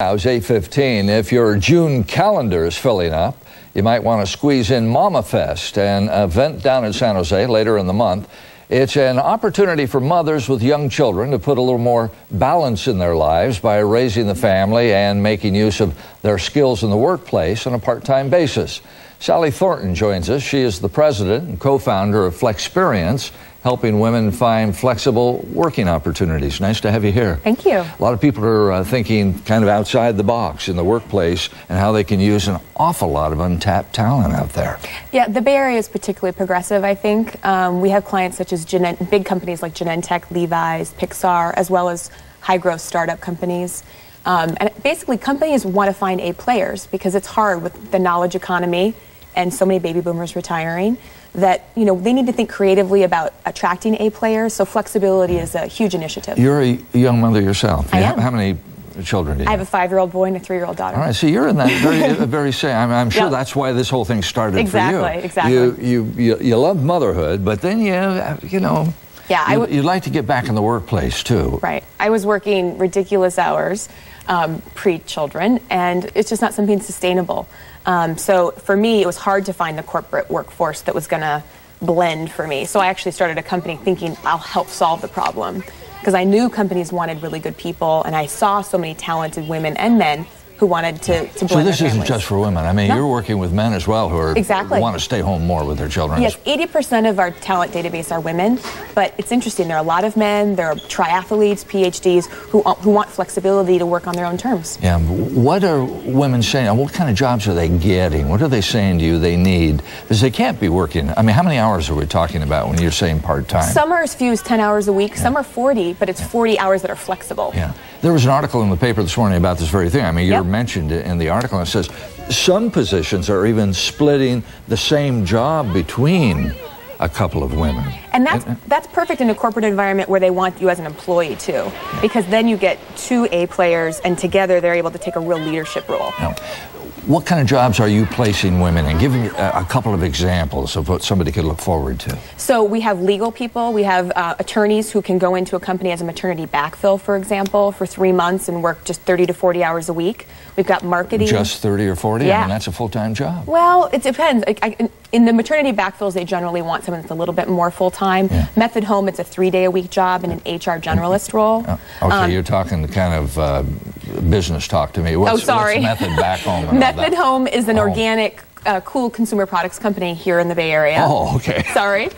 Now it's 8:15. If your June calendar is filling up, you might want to squeeze in Mama Fest, an event down in San Jose later in the month. It's an opportunity for mothers with young children to put a little more balance in their lives by raising the family and making use of their skills in the workplace on a part-time basis. Sally Thornton joins us. She is the president and co-founder of Flexperience, helping women find flexible working opportunities. Nice to have you here. Thank you. A lot of people are thinking kind of outside the box in the workplace and how they can use an awful lot of untapped talent out there. Yeah, the Bay Area is particularly progressive, I think. We have clients such as big companies like Genentech, Levi's, Pixar, as well as high-growth startup companies. And basically, companies want to find A players because it's hard with the knowledge economy and so many baby boomers retiring that, you know, they need to think creatively about attracting A players, so flexibility is a huge initiative. You're a young mother yourself. I am. How many children do you have? I have a 5-year-old boy and a 3-year-old daughter. All right, so you're in that very same, I'm sure that's why this whole thing started for you. Exactly. You love motherhood, but then you know, you'd like to get back in the workplace too. Right. I was working ridiculous hours pre-children, and it's just not something sustainable. So for me, it was hard to find the corporate workforce that was going to blend for me. So I actually started a company thinking I'll help solve the problem, because I knew companies wanted really good people, and I saw so many talented women and men who wanted to blend. So this isn't just for women. I mean, No. You're working with men as well who want to stay home more with their children. Yes, 80% of our talent database are women, but it's interesting. There are a lot of men. There are triathletes, PhDs who want flexibility to work on their own terms. Yeah. What are women saying? What kind of jobs are they getting? What are they saying to you they need? Because they can't be working. I mean, how many hours are we talking about when you're saying part-time? Some are as few as 10 hours a week. Some are 40, but it's 40 hours that are flexible. Yeah. There was an article in the paper this morning about this very thing. I mean, you're mentioned in the article, and it says some positions are even splitting the same job between a couple of women. And that's perfect in a corporate environment where they want you as an employee too, because then you get 2 A players, and together they're able to take a real leadership role. Now, what kind of jobs are you placing women in? Give me a couple of examples of what somebody could look forward to. So we have legal people. We have attorneys who can go into a company as a maternity backfill, for example, for 3 months and work just 30 to 40 hours a week. We've got marketing. Just 30 or 40? Yeah. I mean, that's a full-time job. Well, it depends. In the maternity backfills, they generally want someone that's a little bit more full-time. Yeah. Method Home, it's a 3-day-a-week job and an HR generalist role. Okay, you're talking the kind of business talk to me. What's Method Back Home? And Method Home is an organic, cool consumer products company here in the Bay Area. Oh, okay. Sorry.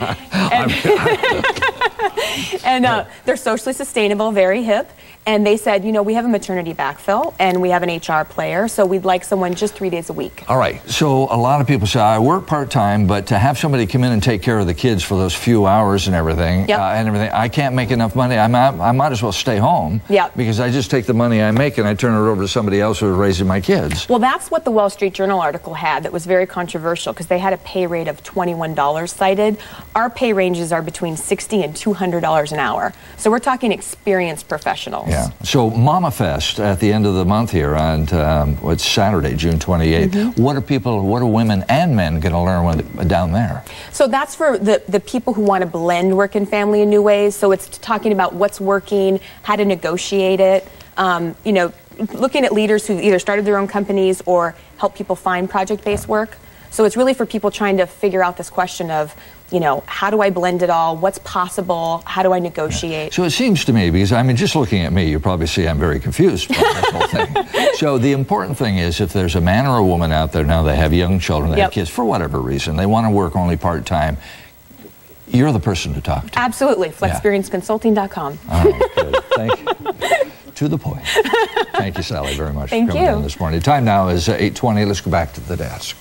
And they're socially sustainable, very hip. And they said, you know, we have a maternity backfill and we have an HR player, so we'd like someone just 3 days a week. All right. So a lot of people say, I work part-time, but to have somebody come in and take care of the kids for those few hours and everything, I can't make enough money. I might as well stay home because I just take the money I make and I turn it over to somebody else who's raising my kids. Well, that's what the Wall Street Journal article had that was very controversial, because they had a pay rate of $21 cited. Our pay ranges are between $60 and $200 an hour. So we're talking experienced professionals. Yeah. So Mama Fest at the end of the month here on it's Saturday, June 28th. What are women and men going to learn down there? So that's for the people who want to blend work and family in new ways. So it's talking about what's working, how to negotiate it. You know, looking at leaders who either started their own companies or help people find project-based work. So it's really for people trying to figure out this question of, you know, how do I blend it all? What's possible? How do I negotiate? So it seems to me, because I mean, just looking at me, you probably see I'm very confused by this whole thing. So the important thing is, if there's a man or a woman out there now, they have young children, they have kids, for whatever reason, they want to work only part-time, you're the person to talk to. Absolutely. Flexperienceconsulting.com. All right, good. Thank you. To the point. Thank you, Sally, very much for coming in this morning. Time now is 8:20. Let's go back to the desk.